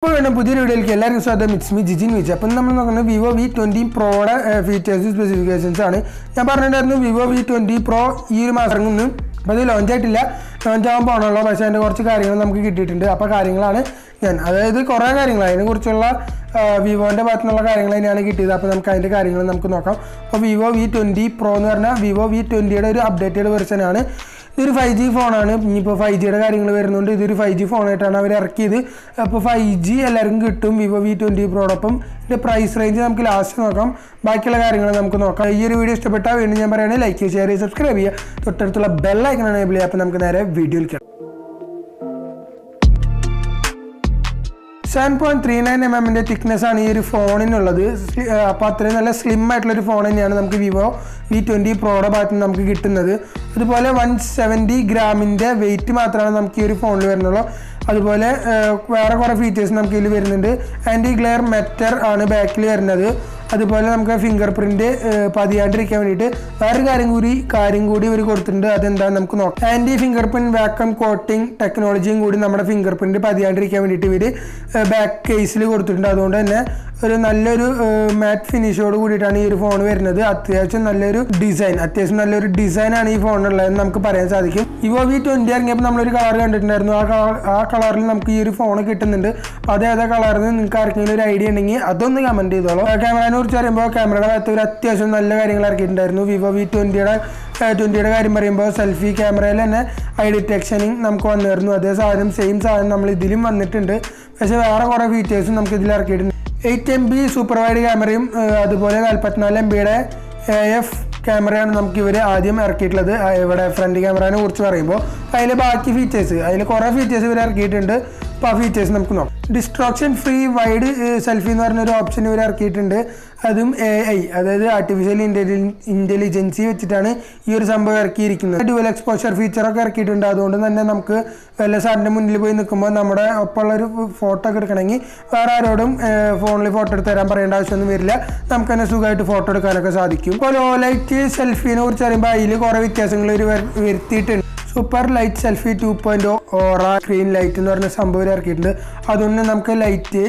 പുതിയ വീഡിയോയിലേക്ക് എല്ലാവർക്കും സ്വാഗതം. It's me Jijin which. അപ്പം നമ്മൾ നോക്കുന്നത് വിവോ V20 പ്രോയുടെ ഫീച്ചേഴ്സ് സ്പെസിഫിക്കേഷൻസ് ആണ്. ഞാൻ പറഞ്ഞിട്ടുണ്ടായിരുന്നു വിവോ V20 പ്രോ ഈ ഒരു മാസം ഇറങ്ങുന്നു. അപ്പോൾ അത് ലോഞ്ച് ആയിട്ടില്ല, ലോഞ്ച് ആകാൻ പോകണമല്ലോ. പക്ഷേ അതിൻ്റെ കുറച്ച് കാര്യങ്ങൾ നമുക്ക് കിട്ടിയിട്ടുണ്ട്. അപ്പോൾ കാര്യങ്ങളാണ് അതായത് കുറേ കാര്യങ്ങൾ അതിനെക്കുറിച്ചുള്ള വിവോൻ്റെ ഭാഗത്തുനിന്നുള്ള കാര്യങ്ങൾ തന്നെയാണ് കിട്ടിയത്. അപ്പോൾ നമുക്ക് അതിൻ്റെ കാര്യങ്ങൾ നമുക്ക് നോക്കാം. അപ്പോൾ വിവോ V20 പ്രോ എന്ന് പറഞ്ഞാൽ വിവോ V20യുടെ ഒരു അപ്ഡേറ്റഡ് വെർഷനാണ്. ഇതൊരു 5G ഫോണാണ്. ഇനിയിപ്പോൾ 5Gയുടെ കാര്യങ്ങൾ വരുന്നുണ്ട്. ഇതൊരു 5G ഫോണായിട്ടാണ് അവർ ഇറക്കിയത്. അപ്പോൾ 5G എല്ലാവർക്കും കിട്ടും വിവോ V20 പ്രോടൊപ്പം. ഇതിൻ്റെ പ്രൈസ് റേഞ്ച് നമുക്ക് ലാസ്റ്റ് നോക്കാം. ബാക്കിയുള്ള കാര്യങ്ങൾ നമുക്ക് നോക്കാം. ഈ ഒരു വീഡിയോ ഇഷ്ടപ്പെട്ടാൽ വീണ്ടും ഞാൻ പറയുകയാണെങ്കിൽ ലൈക്ക് ചെയ്യുക, ഷെയർ ചെയ്യുക, സബ്സ്ക്രൈബ് ചെയ്യുക, തൊട്ടടുത്തുള്ള ബെൽ ഐക്കൺ എനേബിൾ ചെയ്യുക. അപ്പോൾ നമുക്ക് നേരെ വീഡിയോയിൽ കേൾക്കാം. 7.39mm തിക്നെസ് ആണ് ഈ ഒരു ഫോണിനുള്ളത്. അപ്പോൾ അത്രയും നല്ല സ്ലിം ആയിട്ടുള്ളൊരു ഫോൺ തന്നെയാണ് നമുക്ക് വിവോ V20 പ്രോയുടെ ഭാഗത്ത് നിന്ന് നമുക്ക് കിട്ടുന്നത്. അതുപോലെ 170 ഗ്രാമിൻ്റെ വെയിറ്റ് മാത്രമാണ് നമുക്ക് ഈ ഒരു ഫോണിൽ വരുന്നുള്ളൂ. അതുപോലെ വേറെ കുറേ ഫീച്ചേഴ്സ് നമുക്ക് ഇതിൽ വരുന്നുണ്ട്. ആൻറ്റി ഗ്ലെയർ മെറ്റർ ആണ് ബാക്കിൽ വരുന്നത്. അതുപോലെ നമുക്ക് ഫിംഗർ പ്രിൻറ്റ് പതിയാണ്ടിരിക്കാൻ വേണ്ടിയിട്ട് വേറൊരു കാര്യം കൂടി ഇവർ കൊടുത്തിട്ടുണ്ട്. അതെന്താണെന്ന് നമുക്ക് നോക്കാം. Anti finger print vacuum coating ടെക്നോളജിയും കൂടി നമ്മുടെ ഫിംഗർ പ്രിൻറ്റ് പതിയാണ്ടിരിക്കാൻ വേണ്ടിയിട്ട് ഇവർ ബാക്ക് കേസിൽ കൊടുത്തിട്ടുണ്ട്. അതുകൊണ്ട് തന്നെ ഒരു നല്ലൊരു മാറ്റ് ഫിനിഷോട് കൂടിയിട്ടാണ് ഈ ഒരു ഫോൺ വരുന്നത്. അത്യാവശ്യം നല്ലൊരു ഡിസൈനാണ് ഈ ഫോണിനുള്ളതെന്ന് നമുക്ക് പറയാൻ സാധിക്കും. വിവോ V20 ഇറങ്ങിയപ്പോൾ നമ്മളൊരു കളർ കണ്ടിട്ടുണ്ടായിരുന്നു. ആ കളറിൽ നമുക്ക് ഈ ഒരു ഫോൺ കിട്ടുന്നുണ്ട്. അപ്പോൾ അത് ഏതാ കളറിന് നിങ്ങൾക്ക് ആർക്കെങ്കിലും ഒരു ഐഡിയ ഉണ്ടെങ്കിൽ അതൊന്ന് കമൻറ്റ് ചെയ്തോളൂ. ക്യാമറയെ കുറിച്ച് പറയുമ്പോൾ ക്യാമറയുടെ ഭാഗത്ത് ഒരു അത്യാവശ്യം നല്ല കാര്യങ്ങൾ ഇറക്കിയിട്ടുണ്ടായിരുന്നു. വിവോ V20യുടെ കാര്യം പറയുമ്പോൾ സെൽഫി ക്യാമറയിൽ തന്നെ ഐ ഡിറ്റക്ഷനിങ് നമുക്ക് വന്നിരുന്നു. അതേ സാധനം സെയിം സാധനം നമ്മൾ ഇതിലും വന്നിട്ടുണ്ട്. പക്ഷേ വേറെ കുറേ ഫീച്ചേഴ്സും നമുക്ക് ഇതിൽ ഇറക്കിയിട്ടുണ്ട്. 8MB സൂപ്പർ വൈഡ് ക്യാമറയും അതുപോലെ 44MBയുടെ AF ക്യാമറയാണ് നമുക്ക് ഇവർ ആദ്യം ഇറക്കിയിട്ടുള്ളത്. ഇവിടെ ഫ്രണ്ട് ക്യാമറയെ കുറിച്ച് പറയുമ്പോൾ അതിൽ ബാക്കി അതിൽ കുറേ ഫീച്ചേഴ്സ് ഇവർ ഇറക്കിയിട്ടുണ്ട്. അപ്പോൾ ആ ഫീച്ചേഴ്സ് നമുക്ക് നോക്കാം. ഡിസ്ട്രാക്ഷൻ ഫ്രീ വൈഡ് സെൽഫി എന്ന് പറഞ്ഞൊരു ഓപ്ഷൻ ഇവർ ഇറക്കിയിട്ടുണ്ട്. അതും AI അതായത് ആർട്ടിഫിഷ്യൽ ഇൻ്റലിജൻസി വെച്ചിട്ടാണ് ഈ ഒരു സംഭവം ഇറക്കിയിരിക്കുന്നത്. ഡ്യുവൽ എക്സ്പോഷർ ഫീച്ചറൊക്കെ ഇറക്കിയിട്ടുണ്ട്. അതുകൊണ്ട് തന്നെ നമുക്ക് വല്ല സാറിൻ്റെ മുന്നിൽ പോയി നിൽക്കുമ്പോൾ നമ്മുടെ ഒപ്പമുള്ളൊരു ഫോട്ടോ ഒക്കെ എടുക്കണമെങ്കിൽ വേറെ ആരോടും ഫോണിൽ ഫോട്ടോ എടുത്ത് തരാൻ പറയേണ്ട ആവശ്യമൊന്നും വരില്ല. നമുക്ക് തന്നെ സുഖമായിട്ട് ഫോട്ടോ എടുക്കാനൊക്കെ സാധിക്കും. ഇപ്പോൾ ലോ ലൈറ്റ് സെൽഫീനെ കുറിച്ച് പറയുമ്പോൾ അതിൽ കുറേ വ്യത്യാസങ്ങൾ ഇവർ വരുത്തിയിട്ടുണ്ട്. സൂപ്പർ ലൈറ്റ് സെൽഫി 2.0 ഓറ സ്ക്രീൻ ലൈറ്റ് എന്ന് പറഞ്ഞ സംഭവം ഇറക്കിയിട്ടുണ്ട്. അതുകൊണ്ട് നമുക്ക് ലൈറ്റ്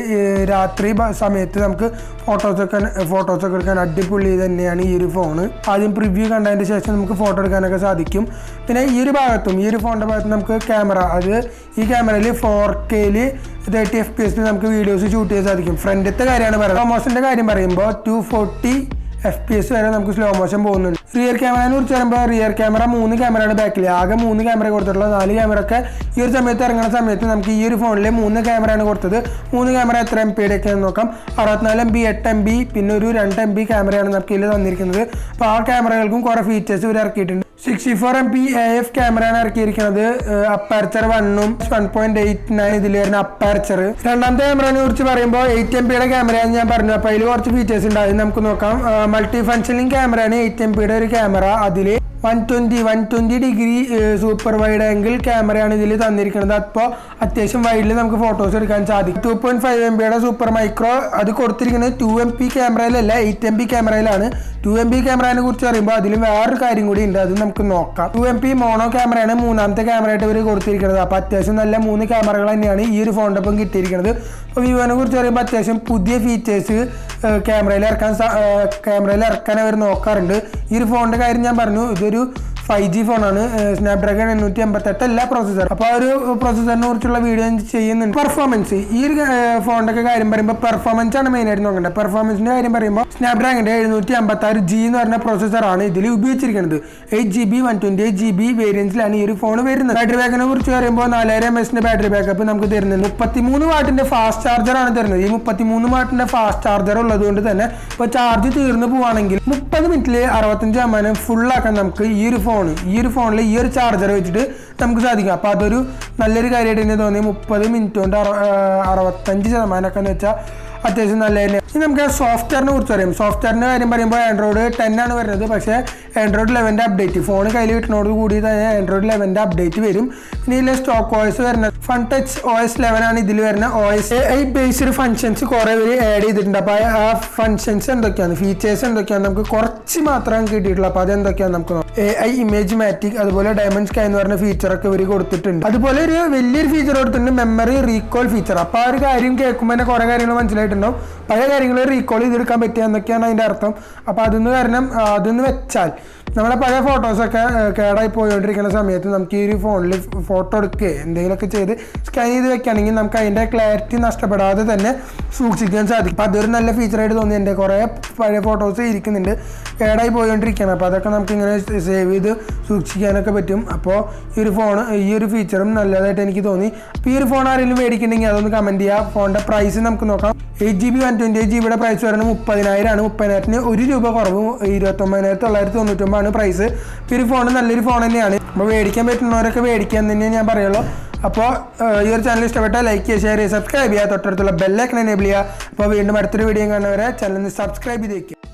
രാത്രി സമയത്ത് നമുക്ക് ഫോട്ടോസൊക്കെ എടുക്കാൻ അടിപൊളി തന്നെയാണ് ഈ ഒരു ഫോണ്. ആദ്യം പ്രിവ്യൂ കണ്ടതിന് ശേഷം നമുക്ക് ഫോട്ടോ എടുക്കാനൊക്കെ സാധിക്കും. പിന്നെ ഈ ഒരു ഫോണിൻ്റെ ഭാഗത്തും നമുക്ക് ഈ ക്യാമറയിൽ 4K 30 FPS നമുക്ക് വീഡിയോസ് ഷൂട്ട് ചെയ്യാൻ സാധിക്കും. ഫ്രണ്ടിലത്തെ കാര്യമാണ് പറയുന്നത്. പ്രൊമോഷൻ്റെ കാര്യം പറയുമ്പോൾ 240 FPS വരെ നമുക്ക് സ്ലോ മോഷൻ പോകുന്നുണ്ട്. റിയർ ക്യാമറയെ കുറിച്ച് പറയുമ്പോൾ റിയർ ക്യാമറ 3 ക്യാമറയുടെ ബാക്കിൽ ആകെ 3 ക്യാമറ കൊടുത്തിട്ടുള്ള 4 ക്യാമറയൊക്കെ ഈ ഒരു സമയത്ത് ഇറങ്ങുന്ന സമയത്ത് നമുക്ക് ഈ ഒരു ഫോണിൽ 3 ക്യാമറയാണ് കൊടുത്തത്. 3 ക്യാമറ എത്ര MBയുടെ ഒക്കെ നോക്കാം. 64MB 8MB പിന്നെ ഒരു 2MB ക്യാമറയാണ് നമുക്ക് ഇതിൽ തന്നിരിക്കുന്നത്. അപ്പോൾ ആ ക്യാമറകൾക്കും കുറേ ഫീച്ചേഴ്സ് ഇവർ ഇറക്കിയിട്ടുണ്ട്. 64MP AF ക്യാമറയാണ് ഇറക്കിയിരിക്കുന്നത്. അപ്പർച്ചർ 1ഉം 1.89 ഇതിൽ വരുന്ന അപ്പർച്ചർ. രണ്ടാമത്തെ ക്യാമറയെ കുറിച്ച് പറയുമ്പോൾ 8MBയുടെ ക്യാമറയാണ് ഞാൻ പറഞ്ഞു. അപ്പോൾ അതിൽ കുറച്ച് ഫീച്ചേഴ്സ് ഉണ്ട്, അത് നമുക്ക് നോക്കാം. മൾട്ടി ഫങ്ഷനിങ് ക്യാമറയാണ് 8MBയുടെ ഒരു ക്യാമറ. അതിൽ 120 ഡിഗ്രി സൂപ്പർ വൈഡ് ആംഗിൾ ക്യാമറയാണ് ഇതിൽ തന്നിരിക്കുന്നത്. അപ്പോൾ അത്യാവശ്യം വൈഡിൽ നമുക്ക് ഫോട്ടോസ് എടുക്കാൻ സാധിക്കും. 2.5MBയുടെ സൂപ്പർ മൈക്രോ അത് കൊടുത്തിരിക്കുന്നത് 2MP ക്യാമറയിലല്ല 8MB ക്യാമറയിലാണ്. 2MB ക്യാമറയെ കുറിച്ച് പറയുമ്പോൾ അതിലും വേറൊരു കാര്യം കൂടി ഉണ്ട്, അത് നമുക്ക് നോക്കാം. 2MP മോണോ ക്യാമറയാണ് മൂന്നാമത്തെ ക്യാമറയായിട്ട് ഇവർ കൊടുത്തിരിക്കുന്നത്. അപ്പോൾ അത്യാവശ്യം നല്ല 3 ക്യാമറകൾ തന്നെയാണ് ഈ ഒരു ഫോണിൻ്റെ ഒപ്പം കിട്ടിയിരിക്കുന്നത്. അപ്പോൾ വിവോനെ കുറിച്ച് പറയുമ്പോൾ അത്യാവശ്യം പുതിയ ഫീച്ചേഴ്സ് ക്യാമറയിൽ ഇറക്കാൻ അവർ നോക്കാറുണ്ട്. ഈ ഒരു ഫോണിൻ്റെ കാര്യം ഞാൻ പറഞ്ഞു, ഇതൊരു 5G ഫോണാണ്. സ്നാപ്ഡ്രാഗൺ 888 അല്ല പ്രോസസ്സർ. അപ്പോൾ ആ ഒരു പ്രോസസ്സറിനെ കുറിച്ചുള്ള വീഡിയോ ചെയ്യുന്നുണ്ട്. പെർഫോമൻസ് ഈ ഒരു ഫോണിൻ്റെ ഒക്കെ കാര്യം പറയുമ്പോൾ പെർഫോമൻസ് ആണ് മെയിനായിട്ട് നോക്കേണ്ടത്. പെർഫോമൻസിൻ്റെ കാര്യം പറയുമ്പോൾ സ്നാപ്ഡ്രാഗണിൻ്റെ 756G എന്ന് പറഞ്ഞ പ്രോസസ്സറാണ് ഇതിൽ ഉപയോഗിച്ചിരിക്കുന്നത്. 8GB 128GB വേരിയൻസിലാണ് ഈ ഒരു ഫോൺ വരുന്നത്. ബാറ്ററി ബാക്കിനെ കുറിച്ച് പറയുമ്പോൾ 4000 mAh ബാറ്ററി ബാക്കപ്പ് നമുക്ക് തരുന്നത്. 33 വാട്ടിൻ്റെ ഫാസ്റ്റ് ചാർജറാണ് തരുന്നത്. ഈ 33 വാട്ടിൻ്റെ ഫാസ്റ്റ് ചാർജർ ഉള്ളത് കൊണ്ട് തന്നെ ഇപ്പോൾ ചാർജ് തീർന്നു പോവുകയാണെങ്കിൽ 30 മിനിറ്റിൽ 65% ഫുള്ളാക്കാൻ നമുക്ക് ഈ ഒരു ഫോണിൽ ഈ ഒരു ചാർജർ വെച്ചിട്ട് നമുക്ക് സാധിക്കും. അപ്പോൾ അതൊരു നല്ലൊരു കാര്യമായിട്ട് തന്നെ തോന്നി. 30 മിനിറ്റ് കൊണ്ട് 65% എന്ന് വെച്ചാൽ അത്യാവശ്യം നല്ല തന്നെയാണ്. ഇനി നമുക്ക് സോഫ്റ്റ്വെയറിനെ കുറിച്ച് പറയാം. സോഫ്റ്റ്വെയറിൻ്റെ കാര്യം പറയുമ്പോൾ ആൻഡ്രോയിഡ് 10 ആണ് വരുന്നത്. പക്ഷേ ആൻഡ്രോയിഡ് 11 അപ്ഡേറ്റ് ഫോൺ കയ്യിൽ കിട്ടുന്നതോട് കൂടി തന്നെ ആൻഡ്രോയിഡ് 11 അപ്ഡേറ്റ് വരും. പിന്നെ ഇതിൽ സ്റ്റോക്ക് OS വരുന്നത് ഫൺ ടച്ച് OS 11 ആണ്. ഇതിൽ വരുന്ന OS AI ബേസ്ഡ് ഫങ്ഷൻസ് കുറേ പേര് ആഡ് ചെയ്തിട്ടുണ്ട്. അപ്പോൾ ആ ഫങ്ഷൻസ് എന്തൊക്കെയാണ്, ഫീച്ചേഴ്സ് എന്തൊക്കെയാണ് നമുക്ക് കുറച്ച് മാത്രം കിട്ടിയിട്ടുള്ളൂ. അപ്പോൾ അതെന്തൊക്കെയാണ് നമുക്ക് നോക്കാം. AI ഇമേജ് മാറ്റിക്, അതുപോലെ ഡയമണ്ട് സ്കൈ എന്ന് പറഞ്ഞ ഫീച്ചറൊക്കെ ഇവർ കൊടുത്തിട്ടുണ്ട്. അതുപോലെ ഒരു വലിയൊരു ഫീച്ചർ കൊടുത്തിട്ടുണ്ട്, മെമ്മറി റീകോൾ ഫീച്ചർ. അപ്പോൾ ആ ഒരു കാര്യം കേൾക്കുമ്പോൾ തന്നെ കുറേ കാര്യങ്ങൾ മനസ്സിലായിട്ടുണ്ടാവും. പഴയ കാര്യങ്ങൾ റീകോൾ ചെയ്തെടുക്കാൻ പറ്റുക എന്നൊക്കെയാണ് അതിൻ്റെ അർത്ഥം. അപ്പോൾ അതൊന്ന് വെച്ചാൽ നമ്മുടെ പഴയ ഫോട്ടോസൊക്കെ കേടായി പോയിക്കൊണ്ടിരിക്കുന്ന സമയത്ത് നമുക്ക് ഈ ഒരു ഫോണിൽ ഫോട്ടോ എടുക്കുകയോ എന്തെങ്കിലുമൊക്കെ ചെയ്ത് സ്കാൻ ചെയ്ത് വെക്കുകയാണെങ്കിൽ നമുക്ക് അതിൻ്റെ ക്ലാരിറ്റി നഷ്ടപ്പെടാതെ തന്നെ സൂക്ഷിക്കാൻ സാധിക്കും. അപ്പോൾ അതൊരു നല്ല ഫീച്ചറായിട്ട് തോന്നി. എൻ്റെ കുറേ പഴയ ഫോട്ടോസ് ഇരിക്കുന്നുണ്ട്, കേടായി പോയിക്കൊണ്ടിരിക്കുകയാണ്. അപ്പോൾ അതൊക്കെ നമുക്ക് ഇങ്ങനെ സേവ് ചെയ്ത് സൂക്ഷിക്കാനൊക്കെ പറ്റും. അപ്പോൾ ഈ ഒരു ഫീച്ചറും നല്ലതായിട്ട് എനിക്ക് തോന്നി. അപ്പോൾ ഈ ഒരു ഫോൺ ആരെങ്കിലും മേടിക്കുന്നുണ്ടെങ്കിൽ അതൊന്ന് കമൻറ്റ് ചെയ്യുക. ഫോണിൻ്റെ പ്രൈസ് നമുക്ക് നോക്കാം. 8GB 128GB പ്രൈസ് വരുന്നത് 30,000 30,000-ന് ₹1 കുറവ് 29,999 പ്രൈസ്. ഇപ്പോൾ ഒരു ഫോൺ നല്ലൊരു ഫോൺ തന്നെയാണ്. അപ്പോൾ മേടിക്കാൻ പറ്റുന്നവരൊക്കെ മേടിക്കാൻ തന്നെ ഞാൻ പറയുള്ളൂ. അപ്പോൾ ഈ ഒരു ചാനൽ ഇഷ്ടപ്പെട്ടാൽ ലൈക്ക് ചെയ്യുക, ഷെയർ ചെയ്യുക, സബ്സ്ക്രൈബ് ചെയ്യുക, തൊട്ടടുത്തുള്ള ബെല്ലൈക്കൺ എനേബിൾ ചെയ്യുക. അപ്പോൾ വീണ്ടും അടുത്തൊരു വീഡിയോ കാണുന്നവരെ ചാനൽ സബ്സ്ക്രൈബ് ചെയ്ത് വയ്ക്കുക.